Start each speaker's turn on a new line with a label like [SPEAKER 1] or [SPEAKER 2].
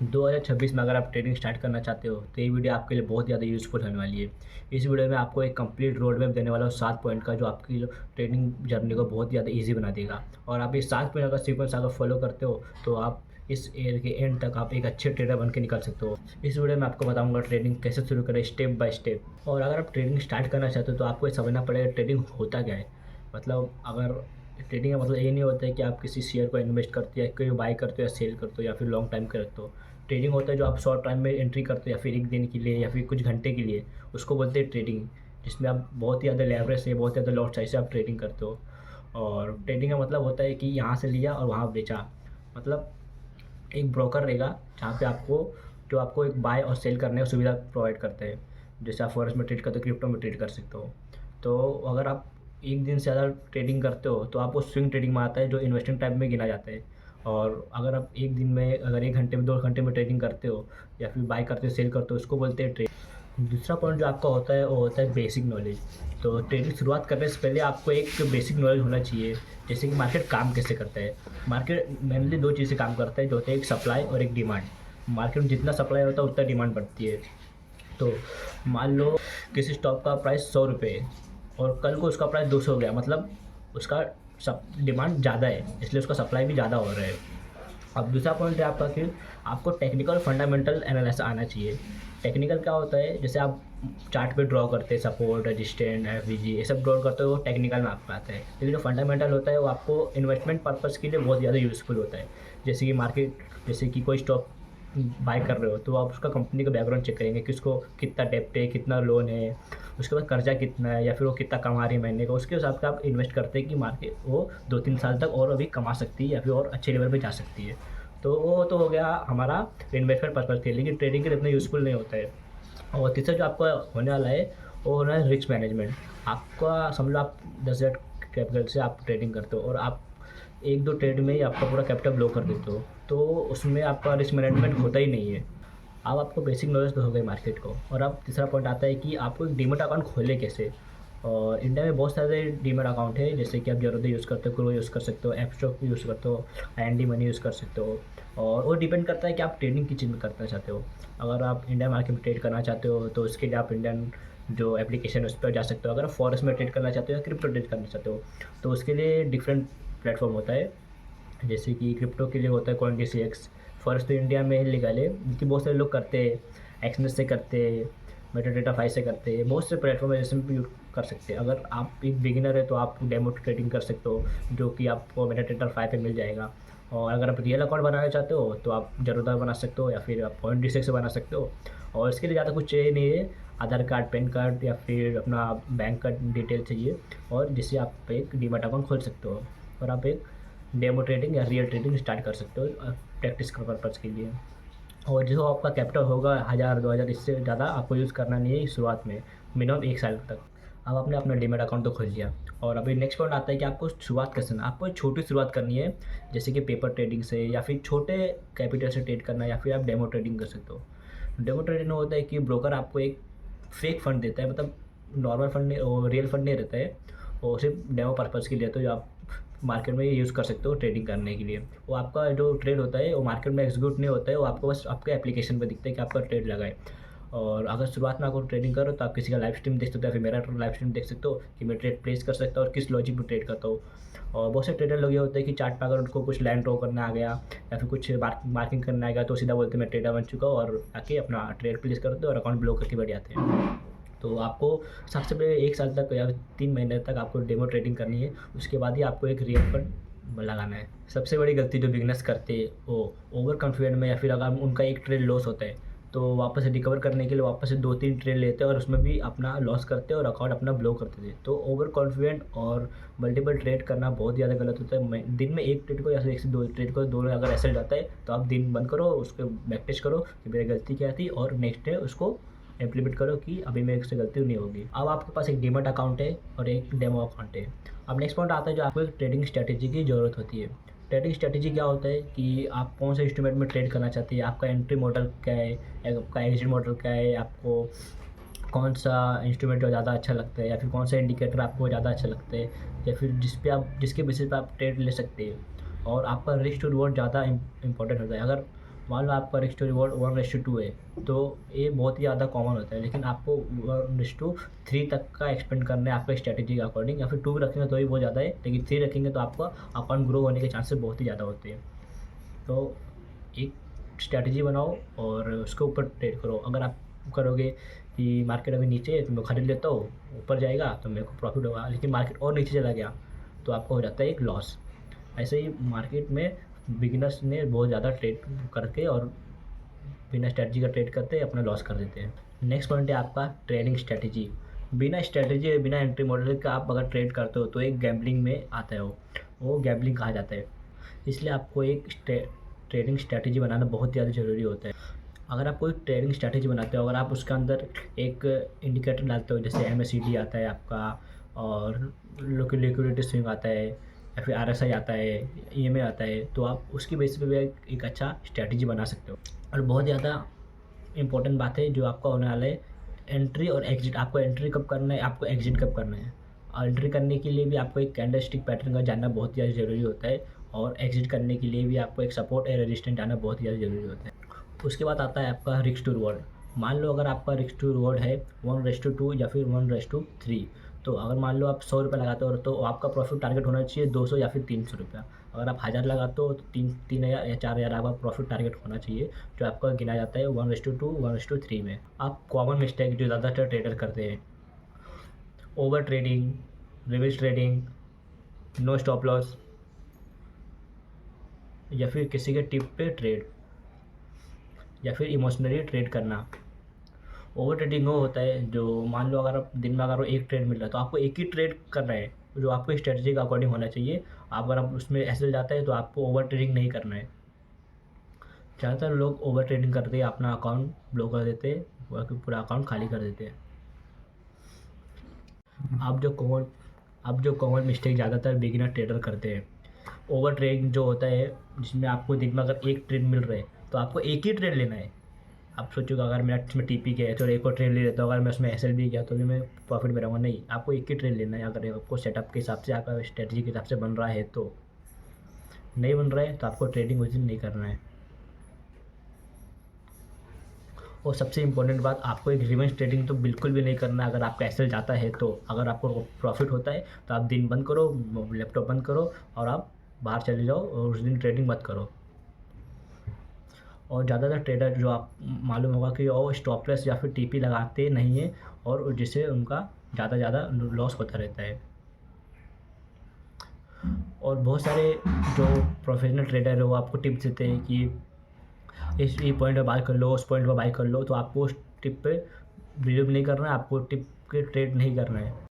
[SPEAKER 1] 2026 में अगर आप ट्रेडिंग स्टार्ट करना चाहते हो तो ये वीडियो आपके लिए बहुत ज़्यादा यूज़फुल होने वाली है। इस वीडियो में आपको एक कंप्लीट रोड मैप देने वाला हूँ 7 पॉइंट का, जो आपकी जो ट्रेडिंग जर्नी को बहुत ज़्यादा ईजी बना देगा। और आप ये 7 पॉइंट अगर सीक्वेंस अगर फॉलो करते हो तो आप इस ईयर के एंड तक आप एक अच्छे ट्रेडर बन के निकल सकते हो। इस वीडियो में आपको बताऊंगा ट्रेडिंग कैसे शुरू करें स्टेप बाय स्टेप। और अगर आप ट्रेडिंग स्टार्ट करना चाहते हो तो आपको ये समझना पड़ेगा ट्रेडिंग होता क्या है। मतलब अगर ट्रेडिंग का मतलब ये नहीं होता है कि आप किसी शेयर को इन्वेस्ट करते हो या कोई बाय करते हो या सेल करते हो या फिर लॉन्ग टाइम के रखते हो। ट्रेडिंग होता है जो आप शॉर्ट टाइम में एंट्री करते हो या फिर एक दिन के लिए या फिर कुछ घंटे के लिए, उसको बोलते हैं ट्रेडिंग। जिसमें आप बहुत ही ज़्यादा लेवरेज से बहुत ज़्यादा लॉट साइज से आप ट्रेडिंग करते हो। और ट्रेडिंग का मतलब होता है कि यहाँ से लिया और वहाँ बेचा। मतलब एक ब्रोकर रहेगा जहाँ पे आपको एक बाय और सेल करने की सुविधा प्रोवाइड करते हैं। जैसे आप फॉरेक्स में ट्रेड करते हो, क्रिप्टो में ट्रेड कर सकते हो। तो अगर आप एक दिन से ज़्यादा ट्रेडिंग करते हो तो आपको स्विंग ट्रेडिंग में आता है, जो इन्वेस्टिंग टाइप में गिना जाता है। और अगर आप एक दिन में अगर 1 घंटे में 2 घंटे में ट्रेडिंग करते हो या फिर बाय करते हो सेल करते हो, उसको बोलते हैं ट्रेड। दूसरा पॉइंट जो आपका होता है वो होता है बेसिक नॉलेज। तो ट्रेडिंग शुरुआत करने से पहले आपको एक बेसिक नॉलेज होना चाहिए, जैसे कि मार्केट काम कैसे करता है। मार्केट मेनली 2 चीज़ से काम करता है, जो होता है एक सप्लाई और एक डिमांड। मार्केट में जितना सप्लाई होता है उतना डिमांड बढ़ती है। तो मान लो किसी स्टॉक का प्राइस 100 रुपये है और कल को उसका प्राइस 200 हो गया, मतलब उसका सब डिमांड ज़्यादा है, इसलिए उसका सप्लाई भी ज़्यादा हो रहा है। अब दूसरा पॉइंट है आपका कि आपको टेक्निकल फंडामेंटल एनालिसिस आना चाहिए। टेक्निकल क्या होता है, जैसे आप चार्ट पे ड्रॉ करते हैं सपोर्ट रेजिस्टेंस एफवीजी ये सब ड्रॉ करते हो, वो टेक्निकल में आपका आता है। लेकिन जो फंडामेंटल होता है वो आपको इन्वेस्टमेंट पर्पज़ के लिए बहुत ज़्यादा यूज़फुल होता है। जैसे कि मार्केट, जैसे कि कोई स्टॉक बाय कर रहे हो तो आप उसका कंपनी का बैकग्राउंड चेक करेंगे कि उसको कितना डेप्ट है, कितना लोन है, उसके बाद कर्जा कितना है या फिर वो कितना कमा रही है महीने का। उसके हिसाब से आप इन्वेस्ट करते हैं कि मार्केट वो 2-3 साल तक और अभी कमा सकती है या फिर और अच्छे लेवल पे जा सकती है। तो वो तो हो गया हमारा इन्वेस्टमेंट पर्पज़ के लिए, लेकिन ट्रेडिंग के लिए इतना यूज़फुल नहीं होता है। और तीसरा जो आपका होने वाला है वो होना है रिस्क मैनेजमेंट। आपका समझ लो आप 10,000 कैपिटल से आप ट्रेडिंग करते हो और आप 1-2 ट्रेड में ही आपका पूरा कैपिटल ब्लो कर देते हो, तो उसमें आपका रिस्क मैनेजमेंट होता ही नहीं है। अब आपको बेसिक नॉलेज तो हो गई मार्केट को, और अब तीसरा पॉइंट आता है कि आपको एक डीमैट अकाउंट खोले कैसे। और इंडिया में बहुत सारे डीमैट अकाउंट है, जैसे कि आप ज़रूरत यूज़ करते हो, ग्रो यूज़ कर सकते हो, ऐप स्टॉक यूज़ करते हो, एनडी मनी यूज़ कर सकते हो। और वो डिपेंड करता है कि आप ट्रेडिंग किस चीज़ में करना चाहते हो। अगर आप इंडिया मार्केट में ट्रेड करना चाहते हो तो उसके लिए आप इंडियन जो एप्लीकेशन है उस पर जा सकते हो। अगर आप फॉरेक्स में ट्रेड करना चाहते हो या क्रिप्टो ट्रेड करना चाहते हो तो उसके लिए डिफरेंट प्लेटफॉर्म होता है। जैसे कि क्रिप्टो के लिए होता है CoinDCX। फॉरेक्स तो इंडिया में लीगल है, क्योंकि बहुत सारे लोग करते हैं, एक्सनेस से करते हैं, मेटाडेटा 5 से करते हैं, बहुत से प्लेटफॉर्म है जिसमें भी कर सकते हैं। अगर आप एक बिगिनर है तो आप डेमो ट्रेडिंग कर सकते हो, जो कि आपको मेटाडेटा 5 पे मिल जाएगा। और अगर आप रियल अकाउंट बनाना चाहते हो तो आप ज़रूरदार बना सकते हो या फिर आप CoinDCX से बना सकते हो। और इसके लिए ज़्यादा कुछ चाहिए नहीं है, आधार कार्ड, पैन कार्ड या फिर अपना बैंक का डिटेल चाहिए, और जिससे आप एक डीमैट अकाउंट खोल सकते हो और आप एक डेमो ट्रेडिंग या रियल ट्रेडिंग स्टार्ट कर सकते हो प्रैक्टिस का पर्पज़ के लिए। और जो आपका कैपिटल होगा 1000-2000, इससे ज़्यादा आपको यूज़ करना नहीं है शुरुआत में, मिनिमम 1 साल तक। अब आपने अपना डीमैट अकाउंट तो खोल लिया, और अभी नेक्स्ट पॉइंट आता है कि आपको शुरुआत कैसे करना है। आपको एक छोटी शुरुआत करनी है, जैसे कि पेपर ट्रेडिंग से या फिर छोटे कैपिटल से ट्रेड करना है, या फिर आप डेमो ट्रेडिंग कर सकते हो। डेमो ट्रेडिंग में होता है कि ब्रोकर आपको एक फेक फंड देता है, मतलब नॉर्मल फंड नहीं, वो रियल फंड नहीं रहता है, वो सिर्फ डेमो पर्पज़ के लिए तो जो आप मार्केट में यूज़ कर सकते हो ट्रेडिंग करने के लिए। वो आपका जो ट्रेड होता है वो मार्केट में एग्जीक्यूट नहीं होता है, वो आपको बस आपके एप्लीकेशन पे दिखता है कि आपका ट्रेड लगा है। और अगर शुरुआत में आपको ट्रेडिंग करो तो आप किसी का लाइव स्ट्रीम देख सकते हो या फिर मेरा लाइव स्ट्रीम देख सकते हो कि मैं ट्रेड प्लेस कर सकता हूँ और किस लॉजिक में ट्रेड करता हूँ। और बहुत से ट्रेडर लोग ये होते हैं कि चार्ट पर अगर उनको कुछ लैंड ड्रॉ करना आ गया या फिर कुछ मार्किंग करना आ गया तो सीधा बोलते हैं मैं ट्रेडर बन चुका हूँ, और आके अपना ट्रेड प्लेस करते हैं और अकाउंट ब्लॉक करके बैठ जाते हैं। तो आपको सबसे पहले 1 साल तक या 3 महीने तक आपको डेमो ट्रेडिंग करनी है, उसके बाद ही आपको एक रियल फंड लगाना है। सबसे बड़ी गलती जो बिगनर्स करते हैं वो ओवर कॉन्फिडेंट में, या फिर अगर उनका एक ट्रेड लॉस होता है तो वापस से रिकवर करने के लिए वापस से 2-3 ट्रेड लेते हैं और उसमें भी अपना लॉस करते हैं और अकाउंट अपना ब्लॉक करते थे। तो ओवर कॉन्फिडेंट और मल्टीपल ट्रेड करना बहुत ज़्यादा गलत होता है। दिन में 1 ट्रेड को या फिर 1 से 2 ट्रेड को, दोनों अगर ऐसे जाता है तो आप दिन बंद करो, उसको बैक टेस्ट करो कि मेरी गलती क्या थी, और नेक्स्ट डे उसको इम्प्लीमेंट करो कि अभी मेरे से गलती नहीं होगी। अब आपके पास एक डीमैट अकाउंट है और एक डेमो अकाउंट है। अब नेक्स्ट पॉइंट आता है जो आपको एक ट्रेडिंग स्ट्रैटेजी की ज़रूरत होती है। ट्रेडिंग स्ट्रैटेजी क्या होता है कि आप कौन से इंस्ट्रूमेंट में ट्रेड करना चाहते हैं, आपका एंट्री मॉडल क्या है, आपका एग्जिट मॉडल क्या है, आपको कौन सा इंस्ट्रूमेंट ज़्यादा अच्छा लगता है, या फिर कौन सा इंडिकेटर आपको ज़्यादा अच्छा लगता है, या फिर जिसके बेसिस पे आप ट्रेड ले सकते हैं। और आपका रिस्क टू रिवॉर्ड ज़्यादा इंपॉर्टेंट होता है। अगर मान लो आपका रिस्क टू रिवॉर्ड 1:2 है, तो ये बहुत ही ज़्यादा कॉमन होता है, लेकिन आपको 1:3 तक का एक्सपेंड करना है आपका स्ट्रैटेजी के अकॉर्डिंग, या फिर 2 रखेंगे तो भी बहुत ज़्यादा है, लेकिन 3 रखेंगे तो आपका अकाउंट ग्रो होने के चांसेस बहुत ही ज़्यादा होते हैं। तो एक स्ट्रैटेजी बनाओ और उसके ऊपर ट्रेड करो। अगर आप करोगे कि मार्केट अभी नीचे है तो मैं खरीद लेता हूँ, ऊपर जाएगा तो मेरे को प्रॉफिट होगा, लेकिन मार्केट और नीचे चला गया तो आपको हो जाता है एक लॉस। ऐसे ही मार्केट में बिगिनर्स ने बहुत ज़्यादा ट्रेड करके और बिना स्ट्रैटेजी का ट्रेड करते अपना लॉस कर देते हैं। नेक्स्ट पॉइंट है आपका ट्रेडिंग स्ट्रैटेजी। बिना स्ट्रैटेजी बिना एंट्री मॉडल का आप अगर ट्रेड करते हो तो एक गैम्बलिंग में आता है, वो गैम्बलिंग कहा जाता है। इसलिए आपको एक ट्रेडिंग स्ट्रैटेजी बनाना बहुत ज़्यादा ज़रूरी होता है। अगर आप कोई ट्रेडिंग स्ट्रैटेजी बनाते हो, अगर आप उसके अंदर एक इंडिकेटर डालते हो, जैसे MACD आता है आपका, और लिक्विडिटी स्विंग आता है, या फिर RSI आता है, EMA आता है, तो आप उसकी बेसिस पे भी एक अच्छा स्ट्रैटेजी बना सकते हो। और बहुत ज़्यादा इंपॉर्टेंट बात है जो आपका होने वाला है, एंट्री और एग्जिट। आपको एंट्री कब करना है, आपको एग्जिट कब करना है। और एंट्री करने के लिए भी आपको एक कैंडलस्टिक पैटर्न का जानना बहुत ज़्यादा ज़रूरी होता है, और एग्जिट करने के लिए भी आपको एक सपोर्ट या रेजिस्टेंस जानना बहुत ही ज़्यादा ज़रूरी होता है। उसके बाद आता है आपका रिस्क टू रिवॉर्ड। मान लो अगर आपका रिस्क टू रिवॉर्ड है 1:2 या फिर 1:3, तो अगर मान लो आप 100 रुपये लगाते हो तो आपका प्रॉफिट टारगेट होना चाहिए 200 या फिर 300 रुपया। अगर आप 1000 लगाते हो तो 3,000 या 4,000 आपका प्रॉफिट टारगेट होना चाहिए, जो आपका गिना जाता है 1:2 1:3 में। आप कॉमन मिस्टेक जो ज़्यादातर ट्रेडर करते हैं, over trading, reverse trading, no stop loss, या फिर किसी के टिप पे ट्रेड, या फिर इमोशनली ट्रेड करना। ओवर ट्रेडिंग वो होता है जो, मान लो अगर आप दिन में अगर एक ट्रेड मिल रहा है तो आपको एक ही ट्रेड करना है, जो आपको स्ट्रेटजी के अकॉर्डिंग होना चाहिए। अगर आप उसमें ऐसे जाता है तो आपको ओवर ट्रेडिंग नहीं करना है। ज़्यादातर लोग ओवर ट्रेडिंग करते हैं, अपना अकाउंट ब्लॉक कर देते हैं, पूरा अकाउंट खाली कर देते हैं। अब जो कॉमन मिस्टेक ज़्यादातर बिगिनर ट्रेडर करते हैं, ओवर ट्रेडिंग जो होता है, जिसमें आपको दिन में अगर एक ट्रेड मिल रहा है तो आपको एक ही ट्रेड लेना है। आप सोचोगे अगर मेरा इसमें TP गया तो एक और ट्रेड ले लेता हूँ, अगर मैं उसमें SLB गया तो भी मैं प्रॉफिट में रहूँगा। नहीं, आपको एक ही ट्रेड लेना है। अगर आपको सेटअप के हिसाब से, आपका स्ट्रेटजी के हिसाब से बन रहा है, तो नहीं बन रहा है तो आपको ट्रेडिंग उस दिन नहीं करना है। और सबसे इम्पोर्टेंट बात, आपको एक रिवर्स ट्रेडिंग तो बिल्कुल भी नहीं करना है। अगर आपका SL जाता है तो, अगर आपको प्रॉफिट होता है तो आप दिन बंद करो, लैपटॉप बंद करो और आप बाहर चले जाओ, और उस दिन ट्रेडिंग मत करो। और ज़्यादातर ट्रेडर जो आप मालूम होगा कि वो स्टॉप लॉस या फिर TP लगाते नहीं हैं, और जिससे उनका ज़्यादा लॉस होता रहता है। और बहुत सारे जो प्रोफेशनल ट्रेडर है वो आपको टिप्स देते हैं कि इस पॉइंट पर बाय कर लो, उस पॉइंट पर बाय कर लो, तो आपको उस टिप पे बिलीव नहीं करना है, आपको टिप के ट्रेड नहीं करना है।